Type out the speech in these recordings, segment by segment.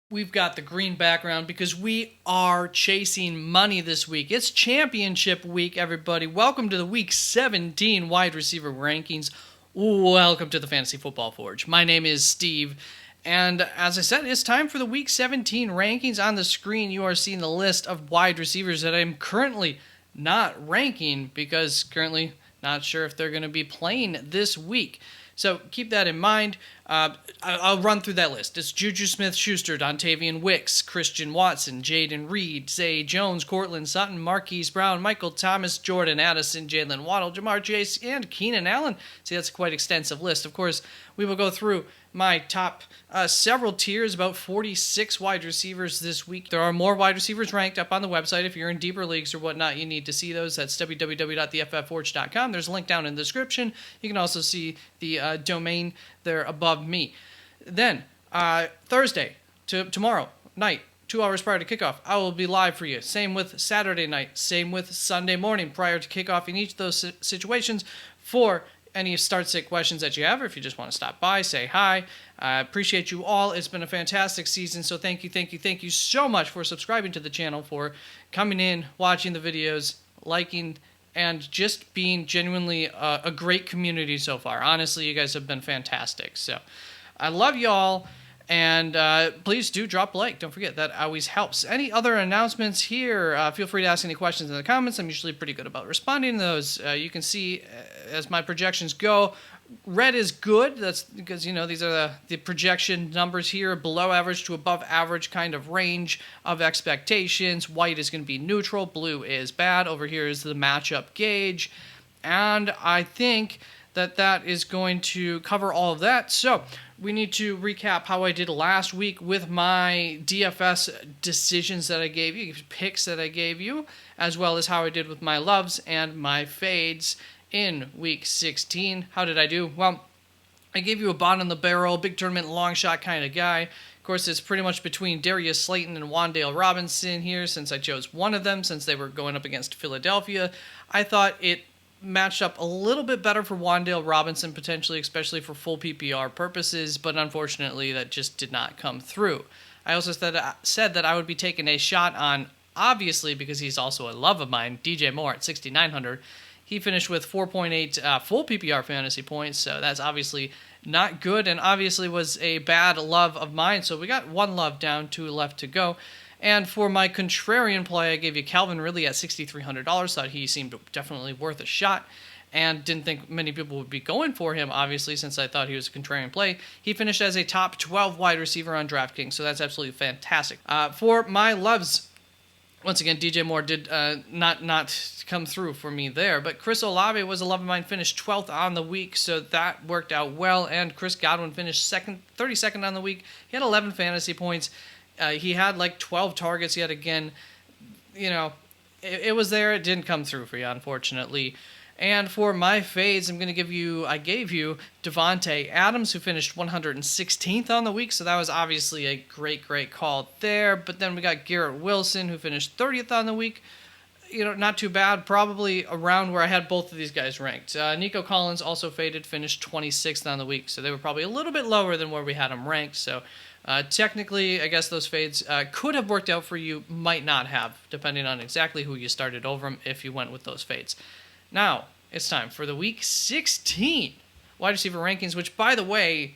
We've got the green background because we are chasing money this week. It's championship week, everybody. Welcome to the week 17 wide receiver rankings. Welcome to the Fantasy Football Forge. My name is Steve, and as I said, it's time for the week 17 rankings. On the screen, you are seeing the list of wide receivers that I'm currently not ranking because currently not sure if they're going to be playing this week. So keep that in mind. I'll run through that list. It's Juju Smith-Schuster, Dontavian Wicks, Christian Watson, Jaden Reed, Zay Jones, Cortland Sutton, Marquise Brown, Michael Thomas, Jordan Addison, Jalen Waddle, Jamar Chase, and Keenan Allen. See, that's a quite extensive list. Of course, we will go through my top several tiers, about 46 wide receivers this week. There are more wide receivers ranked up on the website. If you're in deeper leagues or whatnot, you need to see those. That's www.theffforge.com. There's a link down in the description. You can also see the domain there above me. Then, Thursday to tomorrow night, 2 hours prior to kickoff, I will be live for you. Same with Saturday night. Same with Sunday morning prior to kickoff in each of those situations for any start-sit questions that you have, or if you just want to stop by, say hi. I appreciate you all. It's been a fantastic season, so thank you so much for subscribing to the channel, for coming in, watching the videos, liking, and just being genuinely a great community so far. Honestly, you guys have been fantastic. So I love you all, and please do drop a like. Don't forget, that always helps. Any other announcements here, feel free to ask any questions in the comments. I'm usually pretty good about responding to those. You can see, as my projections go, red is good. That's because, you know, these are the projection numbers here, below average to above average kind of range of expectations. White is going to be neutral. Blue is bad. Over here is the matchup gauge. And I think that is going to cover all of that. So we need to recap how I did last week with my DFS decisions that I gave you, picks that I gave you, as well as how I did with my loves and my fades in week 16. How did I do? Well, I gave you a bottom of the barrel, big tournament, long shot kind of guy. Of course, it's pretty much between Darius Slayton and Wan'Dale Robinson here, since I chose one of them, since they were going up against Philadelphia. I thought it matched up a little bit better for Wan'Dale Robinson, potentially, especially for full PPR purposes, but unfortunately that just did not come through. I also said that I would be taking a shot on, obviously, because he's also a love of mine, DJ Moore at 6,900. He finished with 4.8 full PPR fantasy points, so that's obviously not good, and obviously was a bad love of mine, so we got one love down, 2 left to go. And for my contrarian play, I gave you Calvin Ridley at $6,300. Thought he seemed definitely worth a shot, and didn't think many people would be going for him, obviously, since I thought he was a contrarian play. He finished as a top 12 wide receiver on DraftKings, so that's absolutely fantastic. For my loves, once again, DJ Moore did not come through for me there, but Chris Olave was a love of mine, finished 12th on the week, so that worked out well, and Chris Godwin finished 32nd on the week. He had 11 fantasy points. He had like 12 targets yet again. You know, it was there. It didn't come through for you, unfortunately. And for my fades, I gave you Devontae Adams, who finished 116th on the week, so that was obviously a great call there. But then we got Garrett Wilson, who finished 30th on the week. You know, not too bad, probably around where I had both of these guys ranked. Nico Collins also faded, finished 26th on the week, so they were probably a little bit lower than where we had them ranked, so technically, I guess those fades could have worked out for you, might not have, depending on exactly who you started over them if you went with those fades. Now, it's time for the week 16 wide receiver rankings, which, by the way,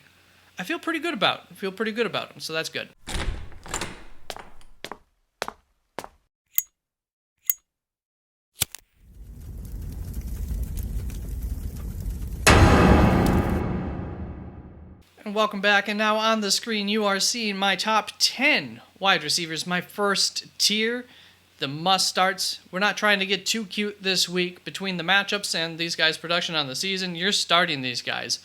I feel pretty good about. Them, so that's good. And welcome back, and now on the screen you are seeing my top 10 wide receivers, my first tier, the must-starts. We're not trying to get too cute this week between the matchups and these guys' production on the season. You're starting these guys.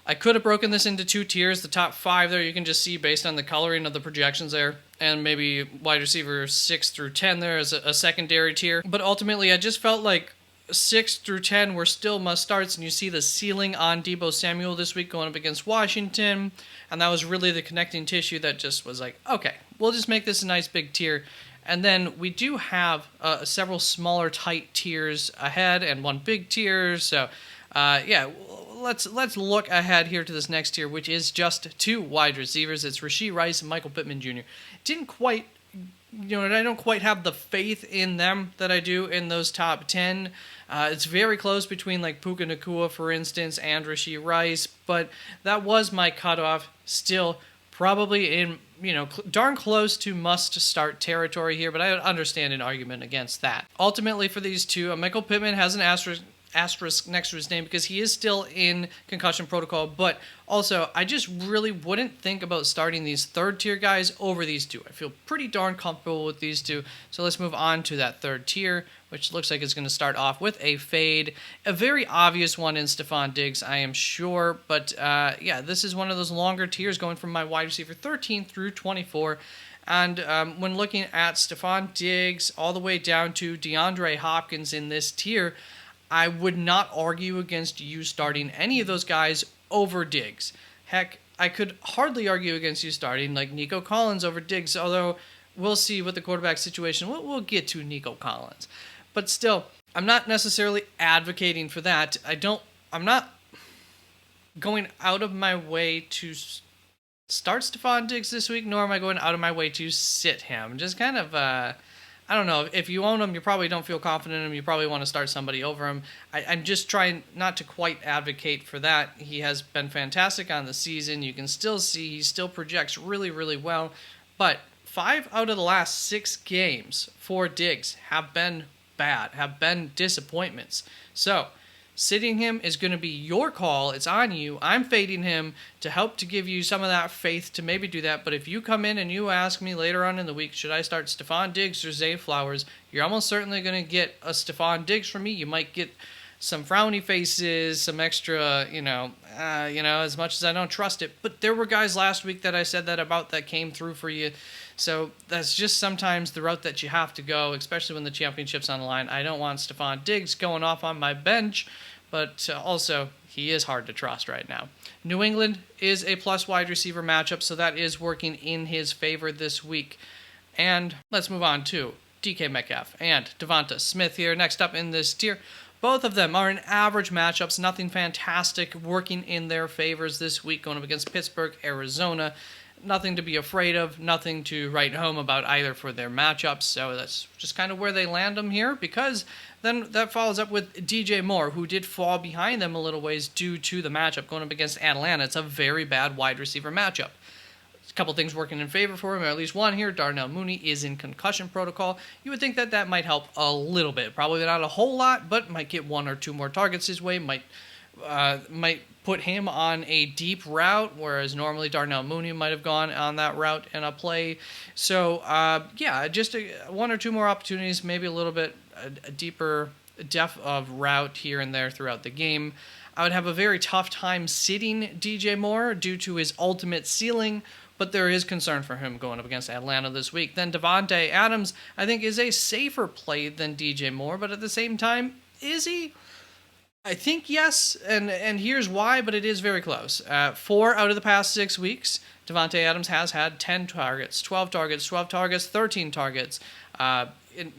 I could have broken this into 2 tiers. The top 5 there you can just see based on the coloring of the projections there, and maybe wide receiver 6 through 10 there as a secondary tier. But ultimately, I just felt like 6 through 10 were still must-starts, and you see the ceiling on Deebo Samuel this week going up against Washington, and that was really the connecting tissue that just was like, okay, we'll just make this a nice big tier. And then we do have several smaller tight tiers ahead and one big tier, so yeah, let's look ahead here to this next tier, which is just 2 wide receivers. It's Rashee Rice and Michael Pittman Jr. Didn't quite, I don't quite have the faith in them that I do in those top 10. It's very close between like Puka Nacua, for instance, and Rashee Rice, but that was my cutoff. Still, probably in, darn close to must-start territory here, but I understand an argument against that. Ultimately, for these two, Michael Pittman has an asterisk next to his name because he is still in concussion protocol, but also I just really wouldn't think about starting these third tier guys over these two. I feel pretty darn comfortable with these two, so let's move on to that third tier, which looks like it's going to start off with a fade. A very obvious one in Stephon Diggs, I am sure, but yeah, this is one of those longer tiers going from my wide receiver 13 through 24. And when looking at Stephon Diggs all the way down to DeAndre Hopkins in this tier, I would not argue against you starting any of those guys over Diggs. Heck, I could hardly argue against you starting like Nico Collins over Diggs, although we'll see with the quarterback situation. We'll get to Nico Collins. But still, I'm not necessarily advocating for that. I'm not going out of my way to start Stephon Diggs this week, nor am I going out of my way to sit him. Just kind of, I don't know. If you own him, you probably don't feel confident in him. You probably want to start somebody over him. I'm just trying not to quite advocate for that. He has been fantastic on the season. You can still see he still projects really, really well. But 5 out of the last 6 games for Diggs have been bad, have been disappointments. So sitting him is going to be your call. It's on you. I'm fading him to help to give you some of that faith to maybe do that. But if you come in and you ask me later on in the week, should I start Stephon Diggs or Zay Flowers, you're almost certainly going to get a Stephon Diggs from me. You might get some frowny faces, some extra, as much as I don't trust it. But there were guys last week that I said that about that came through for you. So that's just sometimes the route that you have to go, especially when the championship's on the line. I don't want Stephon Diggs going off on my bench, but also he is hard to trust right now. New England is a plus wide receiver matchup, so that is working in his favor this week. And let's move on to DK Metcalf and Devonta Smith here. Next up in this tier, both of them are in average matchups, nothing fantastic working in their favors this week, going up against Pittsburgh, Arizona. Nothing to be afraid of, nothing to write home about either for their matchups, so that's just kind of where they land them here, because then that follows up with DJ Moore, who did fall behind them a little ways due to the matchup going up against Atlanta. It's a very bad wide receiver matchup. A couple things working in favor for him, or at least one here. Darnell Mooney is in concussion protocol. You would think that that might help a little bit. Probably not a whole lot, but might get 1 or 2 more targets his way. Might put him on a deep route, whereas normally Darnell Mooney might have gone on that route in a play. So, just 1 or 2 more opportunities, maybe a little bit a deeper depth of route here and there throughout the game. I would have a very tough time sitting DJ Moore due to his ultimate ceiling, but there is concern for him going up against Atlanta this week. Then Davante Adams, I think, is a safer play than DJ Moore, but at the same time, is he? I think yes, and here's why, but it is very close. 4 out of the past 6 weeks, Davante Adams has had 10 targets, 12 targets, 13 targets.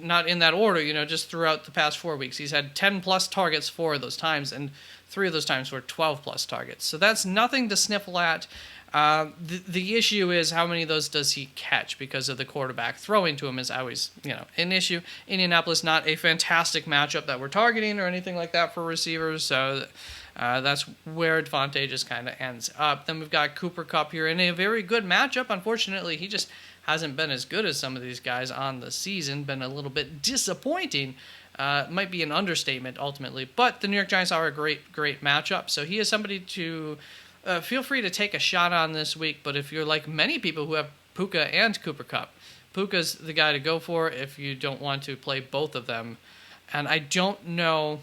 Not in that order, just throughout the past 4 weeks. He's had 10-plus targets 4 of those times, and 3 of those times were 12-plus targets. So that's nothing to sniffle at. The issue is how many of those does he catch, because of the quarterback throwing to him is always, an issue. Indianapolis, not a fantastic matchup that we're targeting or anything like that for receivers, so that's where Devontae just kind of ends up. Then we've got Cooper Kupp here in a very good matchup. Unfortunately, he just hasn't been as good as some of these guys on the season, been a little bit disappointing. Might be an understatement ultimately, but the New York Giants are a great matchup, so he is somebody to feel free to take a shot on this week. But if you're like many people who have Puka and Cooper Kupp, Puka's the guy to go for if you don't want to play both of them. And I don't know.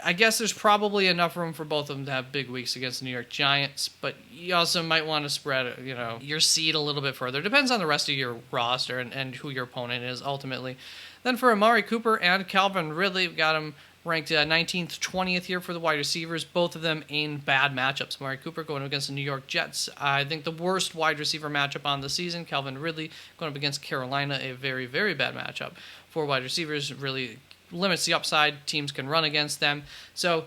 I guess there's probably enough room for both of them to have big weeks against the New York Giants, but you also might want to spread, your seed a little bit further. Depends on the rest of your roster and who your opponent is ultimately. Then for Amari Cooper and Calvin Ridley, we've got them ranked 19th, 20th here for the wide receivers, both of them in bad matchups. Amari Cooper going up against the New York Jets. I think the worst wide receiver matchup on the season. Calvin Ridley going up against Carolina, a very, very bad matchup for wide receivers. Really limits the upside. Teams can run against them. So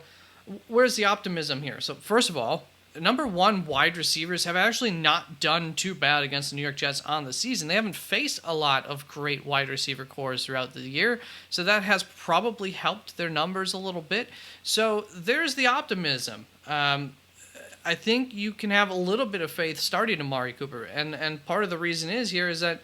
Where's the optimism here? So first of all, number one wide receivers have actually not done too bad against the New York Jets on the season. They haven't faced a lot of great wide receiver cores throughout the year, so that has probably helped their numbers a little bit. So there's the optimism. I think you can have a little bit of faith starting Amari Cooper, and part of the reason is that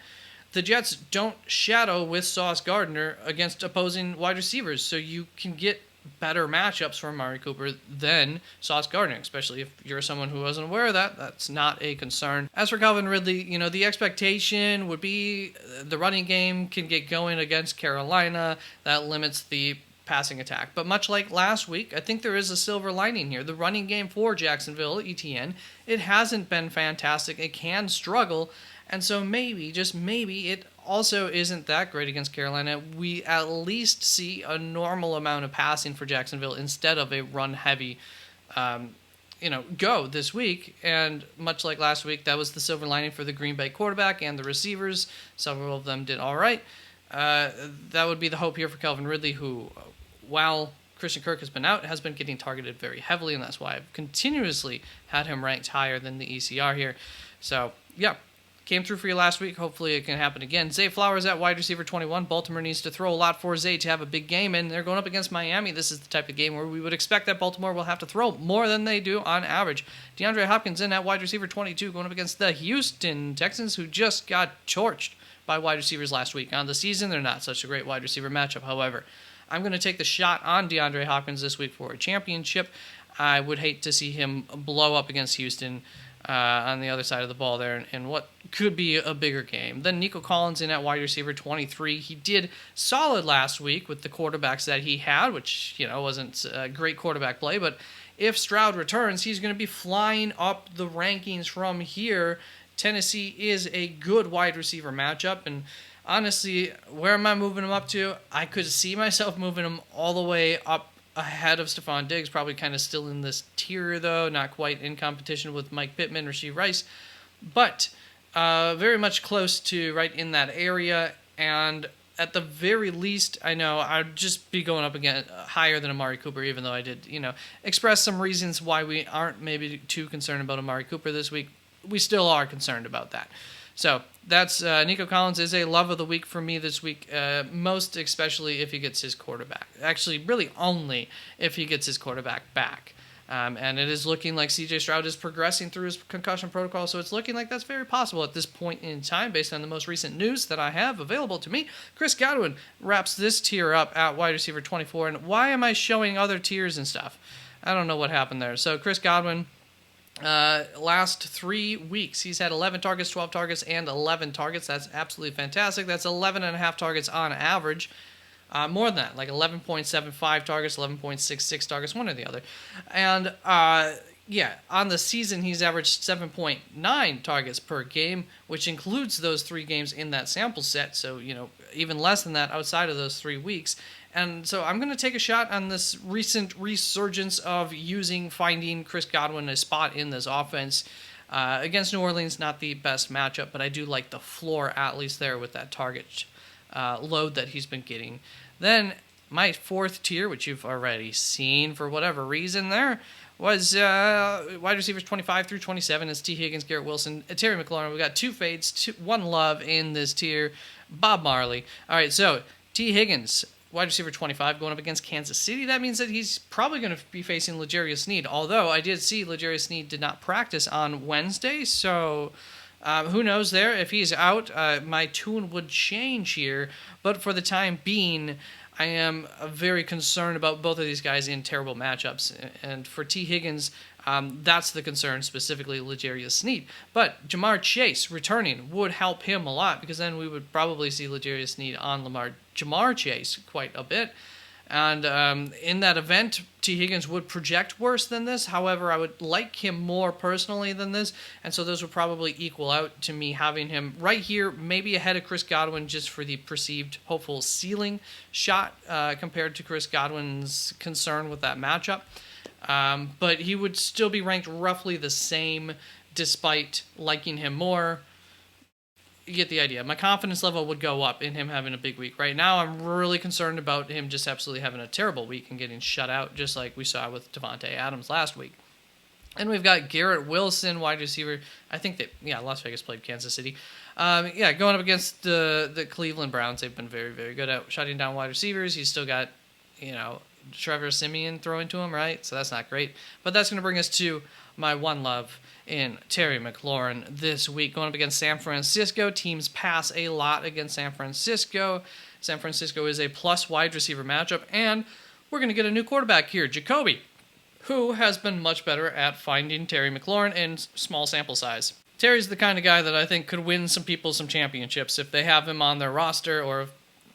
the Jets don't shadow with Sauce Gardner against opposing wide receivers, so you can get better matchups for Amari Cooper than Sauce Gardner, especially if you're someone who wasn't aware of that. That's not a concern. As for Calvin Ridley, the expectation would be the running game can get going against Carolina. That limits the passing attack. But much like last week, I think there is a silver lining here. The running game for Jacksonville, ETN, it hasn't been fantastic. It can struggle. And so maybe, just maybe, it also isn't that great against Carolina. We at least see a normal amount of passing for Jacksonville instead of a run-heavy, go this week. And much like last week, that was the silver lining for the Green Bay quarterback and the receivers. Several of them did all right. That would be the hope here for Calvin Ridley, who, while Christian Kirk has been out, has been getting targeted very heavily, and that's why I've continuously had him ranked higher than the ECR here. So, yeah. Came through for you last week. Hopefully it can happen again. Zay Flowers at wide receiver 21. Baltimore needs to throw a lot for Zay to have a big game, and they're going up against Miami. This is the type of game where we would expect that Baltimore will have to throw more than they do on average. DeAndre Hopkins in at wide receiver 22, going up against the Houston Texans, who just got torched by wide receivers last week. On the season, they're not such a great wide receiver matchup. However, I'm going to take the shot on DeAndre Hopkins this week for a championship. I would hate to see him blow up against Houston on the other side of the ball there in what could be a bigger game. Then Nico Collins in at wide receiver 23. He did solid last week with the quarterbacks that he had, which, wasn't a great quarterback play. But if Stroud returns, he's going to be flying up the rankings from here. Tennessee is a good wide receiver matchup. And honestly, where am I moving him up to? I could see myself moving him all the way up ahead of Stephon Diggs, probably kind of still in this tier, though, not quite in competition with Mike Pittman or Rasheed Rice, but very much close to right in that area. And at the very least, I know I'd just be going up again higher than Amari Cooper, even though I did, express some reasons why we aren't maybe too concerned about Amari Cooper this week. We still are concerned about that. So that's Nico Collins is a love of the week for me this week, most especially if he gets his quarterback. Actually, really only if he gets his quarterback back. And it is looking like C.J. Stroud is progressing through his concussion protocol, so it's looking like that's very possible at this point in time based on the most recent news that I have available to me. Chris Godwin wraps this tier up at wide receiver 24, and why am I showing other tiers and stuff? I don't know what happened there. So Chris Godwin, last 3 weeks, he's had 11 targets, 12 targets, and 11 targets. That's absolutely fantastic. That's 11 and a half targets on average. More than that, like 11.75 targets, 11.66 targets, one or the other. And, on the season, he's averaged 7.9 targets per game, which includes those 3 games in that sample set. So, even less than that outside of those 3 weeks. And so I'm going to take a shot on this recent resurgence of finding Chris Godwin a spot in this offense. Against New Orleans, not the best matchup, but I do like the floor at least there with that target load that he's been getting. Then my fourth tier, which you've already seen for whatever reason there, was wide receivers 25 through 27. It's T. Higgins, Garrett Wilson, Terry McLaurin. We got 2 fades, 1 love in this tier. Bob Marley. All right, so T. Higgins, wide receiver 25, going up against Kansas City. That means that he's probably going to be facing L'Jarius Sneed, although I did see L'Jarius Sneed did not practice on Wednesday, so who knows there. If he's out, my tune would change here, but for the time being, I am very concerned about both of these guys in terrible matchups, and for T. Higgins, that's the concern, specifically L'Jarius Sneed. But Jamar Chase returning would help him a lot, because then we would probably see L'Jarius Sneed on Jamar Chase quite a bit. And in that event, T. Higgins would project worse than this. However, I would like him more personally than this. And so those would probably equal out to me having him right here, maybe ahead of Chris Godwin, just for the perceived hopeful ceiling shot compared to Chris Godwin's concern with that matchup. But he would still be ranked roughly the same despite liking him more. you get the idea. My confidence level would go up in him having a big week. Right now, I'm really concerned about him just absolutely having a terrible week and getting shut out, just like we saw with Devontae Adams last week. And we've got Garrett Wilson, wide receiver. I think that, Las Vegas played Kansas City. Going up against the Cleveland Browns. They've been very, very good at shutting down wide receivers. He's still got, Trevor Siemian throwing to him, right? So that's not great. But that's going to bring us to my one love in Terry McLaurin this week. Going up against San Francisco. Teams pass a lot against San Francisco. San Francisco is a plus wide receiver matchup. And we're going to get a new quarterback here, Jacoby, who has been much better at finding Terry McLaurin in small sample size. Terry's the kind of guy that I think could win some people some championships if they have him on their roster, or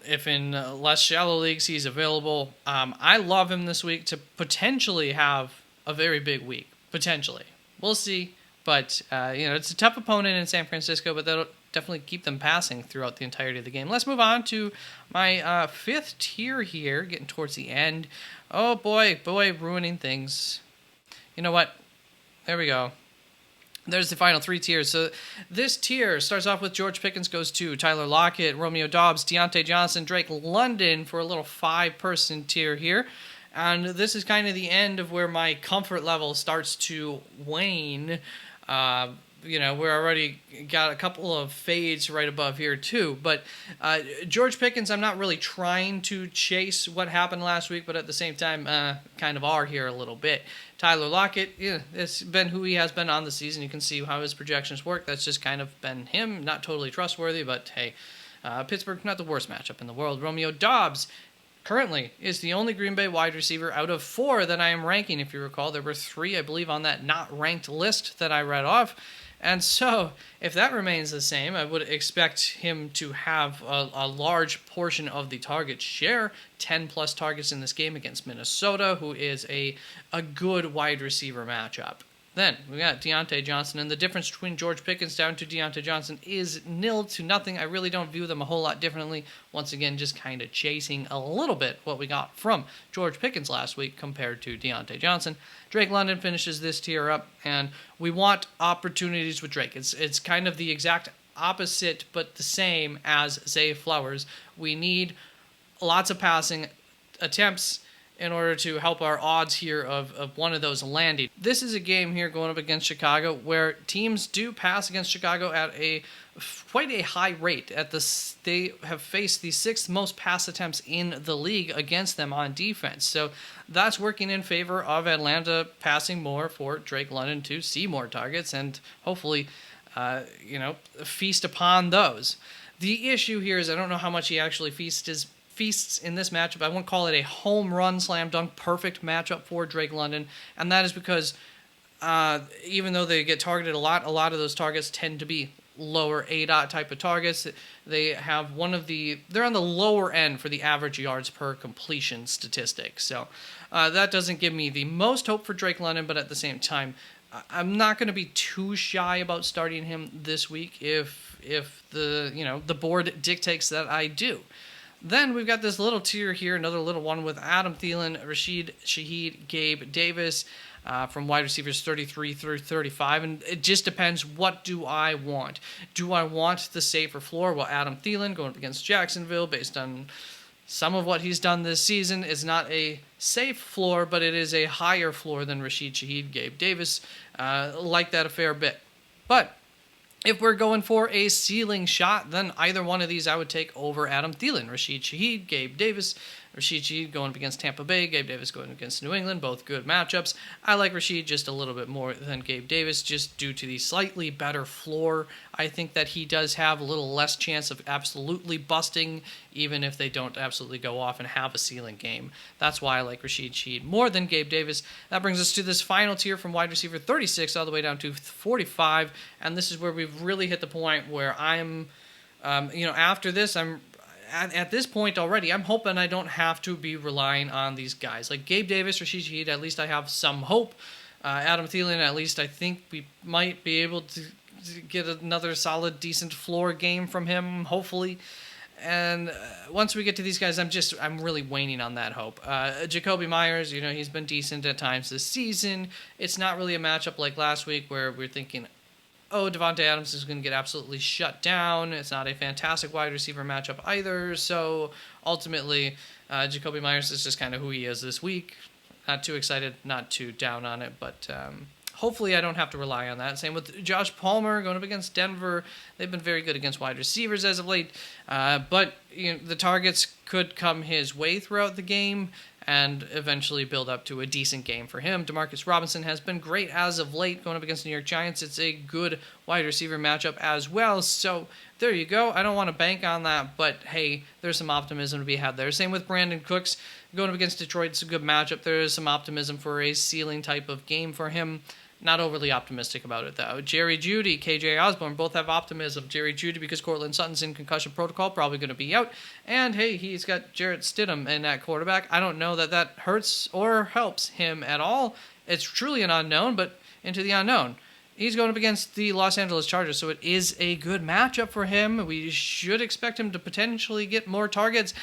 if in less shallow leagues he's available. I love him this week to potentially have a very big week. Potentially. We'll see. But, it's a tough opponent in San Francisco, but that'll definitely keep them passing throughout the entirety of the game. Let's move on to my fifth tier here, getting towards the end. Oh, boy, ruining things. You know what? There we go. There's the final three tiers. So this tier starts off with George Pickens, goes to Tyler Lockett, Romeo Doubs, Deontay Johnson, Drake London for a little 5-person tier here. And this is kind of the end of where my comfort level starts to wane. We're already got a couple of fades right above here too. But George Pickens, I'm not really trying to chase what happened last week, but at the same time, kind of are here a little bit. Tyler Lockett, it's been who he has been on the season. You can see how his projections work. That's just kind of been him. Not totally trustworthy, but hey, Pittsburgh, not the worst matchup in the world. Romeo Doubs currently is the only Green Bay wide receiver out of 4 that I am ranking. If you recall, there were 3, I believe, on that not ranked list that I read off. And so, if that remains the same, I would expect him to have a large portion of the target share, 10-plus targets in this game against Minnesota, who is a good wide receiver matchup. Then, we got Deontay Johnson, and the difference between George Pickens down to Deontay Johnson is 0-0. I really don't view them a whole lot differently. Once again, just kind of chasing a little bit what we got from George Pickens last week compared to Deontay Johnson. Drake London finishes this tier up, and we want opportunities with Drake. It's kind of the exact opposite, but the same as Zay Flowers. We need lots of passing attempts in order to help our odds here of one of those landing. This is a game here going up against Chicago where teams do pass against Chicago at quite a high rate. They have faced the 6th most pass attempts in the league against them on defense. So that's working in favor of Atlanta passing more for Drake London to see more targets and hopefully, feast upon those. The issue here is I don't know how much he actually feasts in this matchup. I won't call it a home run, slam dunk, perfect matchup for Drake London, and that is because even though they get targeted a lot of those targets tend to be lower ADOT type of targets. They have they're on the lower end for the average yards per completion statistic. So that doesn't give me the most hope for Drake London, but at the same time, I'm not going to be too shy about starting him this week if the board dictates that I do. Then we've got this little tier here, another little one with Adam Thielen, Rashid Shaheed, Gabe Davis from wide receivers 33 through 35. And it just depends, what do I want? Do I want the safer floor? Well, Adam Thielen going up against Jacksonville based on some of what he's done this season is not a safe floor, but it is a higher floor than Rashid Shaheed, Gabe Davis. Like that a fair bit. But if we're going for a ceiling shot, then either one of these I would take over Adam Thielen. Rashid Shaheed, Gabe Davis. Rashid Shaheed going up against Tampa Bay, Gabe Davis going against New England, both good matchups. I like Rashid just a little bit more than Gabe Davis, just due to the slightly better floor. I think that he does have a little less chance of absolutely busting, even if they don't absolutely go off and have a ceiling game. That's why I like Rashid Shaheed more than Gabe Davis. That brings us to this final tier from wide receiver 36 all the way down to 45, and this is where we've really hit the point where I'm, after this, at this point already, I'm hoping I don't have to be relying on these guys. Like Gabe Davis, Rashid Shaheed, at least I have some hope. Adam Thielen, at least I think we might be able to get another solid, decent floor game from him, hopefully. And once we get to these guys, I'm really waning on that hope. Jacoby Myers, he's been decent at times this season. It's not really a matchup like last week where we're thinking, oh, Devontae Adams is going to get absolutely shut down. It's not a fantastic wide receiver matchup either. So ultimately, Jacoby Myers is just kind of who he is this week. Not too excited, not too down on it, but hopefully I don't have to rely on that. Same with Josh Palmer going up against Denver. They've been very good against wide receivers as of late, but the targets could come his way throughout the game and eventually build up to a decent game for him. Demarcus Robinson has been great as of late going up against the New York Giants. It's a good wide receiver matchup as well, so there you go. I don't want to bank on that, but hey, there's some optimism to be had there. Same with Brandon Cooks going up against Detroit. It's a good matchup. There is some optimism for a ceiling type of game for him. Not overly optimistic about it, though. Jerry Jeudy, KJ Osborne, both have optimism. Jerry Jeudy, because Cortland Sutton's in concussion protocol, probably going to be out. And, hey, he's got Jarrett Stidham in that quarterback. I don't know that hurts or helps him at all. It's truly an unknown, but into the unknown. He's going up against the Los Angeles Chargers, so it is a good matchup for him. We should expect him to potentially get more targets.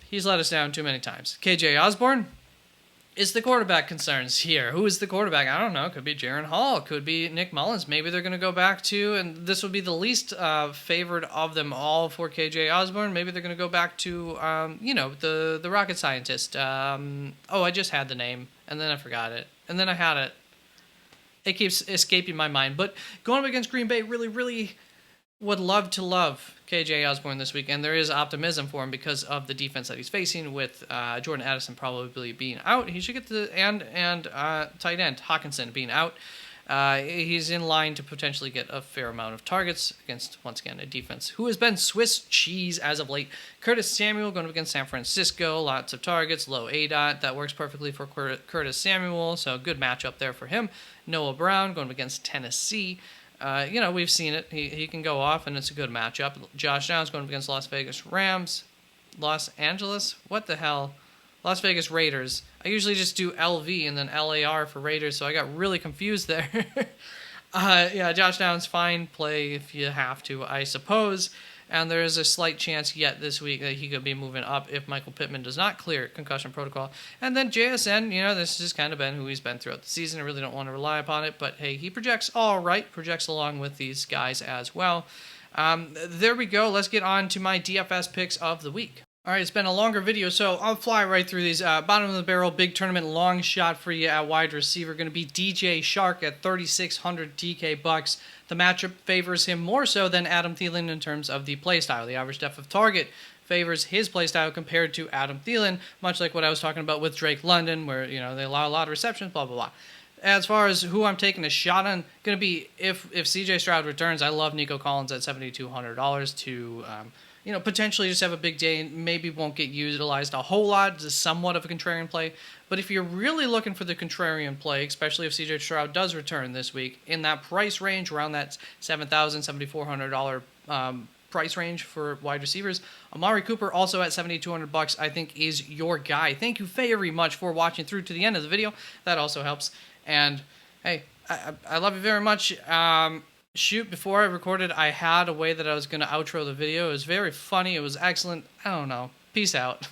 He's let us down too many times. KJ Osborne is the quarterback concerns here. Who is the quarterback? I don't know. Could be Jaren Hall. Could be Nick Mullins. Maybe they're going to go back to, and this would be the least favored of them all for KJ Osborne. Maybe they're going to go back to, the rocket scientist. I just had the name, and then I forgot it. And then I had it. It keeps escaping my mind. But going up against Green Bay, really, really would love to love KJ Osborne this week, and there is optimism for him because of the defense that he's facing with Jordan Addison probably being out. He should get and tight end Hawkinson being out. He's in line to potentially get a fair amount of targets against, once again, a defense who has been Swiss cheese as of late. Curtis Samuel going up against San Francisco, lots of targets, low ADOT. That works perfectly for Curtis Samuel, so good matchup there for him. Noah Brown going up against Tennessee. We've seen it. He can go off, and it's a good matchup. Josh Downs going up against Las Vegas Rams. Los Angeles? What the hell? Las Vegas Raiders. I usually just do LV and then LAR for Raiders, so I got really confused there. Josh Downs, fine play if you have to, I suppose. And there is a slight chance yet this week that he could be moving up if Michael Pittman does not clear concussion protocol. And then JSN, this has kind of been who he's been throughout the season. I really don't want to rely upon it, but hey, he projects all right, projects along with these guys as well. There we go. Let's get on to my DFS picks of the week. All right, it's been a longer video, so I'll fly right through these. Bottom of the barrel, big tournament long shot for you at wide receiver. Going to be DJ Shark at 3,600 DK bucks. The matchup favors him more so than Adam Thielen in terms of the playstyle. The average depth of target favors his playstyle compared to Adam Thielen, much like what I was talking about with Drake London, where they allow a lot of receptions, blah, blah, blah. As far as who I'm taking a shot on, going to be if CJ Stroud returns, I love Nico Collins at $7,200 to potentially just have a big day and maybe won't get utilized a whole lot. It's somewhat of a contrarian play. But if you're really looking for the contrarian play, especially if CJ Stroud does return this week, in that price range, around that $7,000, $7,400 price range for wide receivers, Amari Cooper also at $7,200 I think is your guy. Thank you very much for watching through to the end of the video. That also helps. And hey, I love you very much. Before I recorded, I had a way that I was going to outro the video. It was very funny. It was excellent. I don't know. Peace out.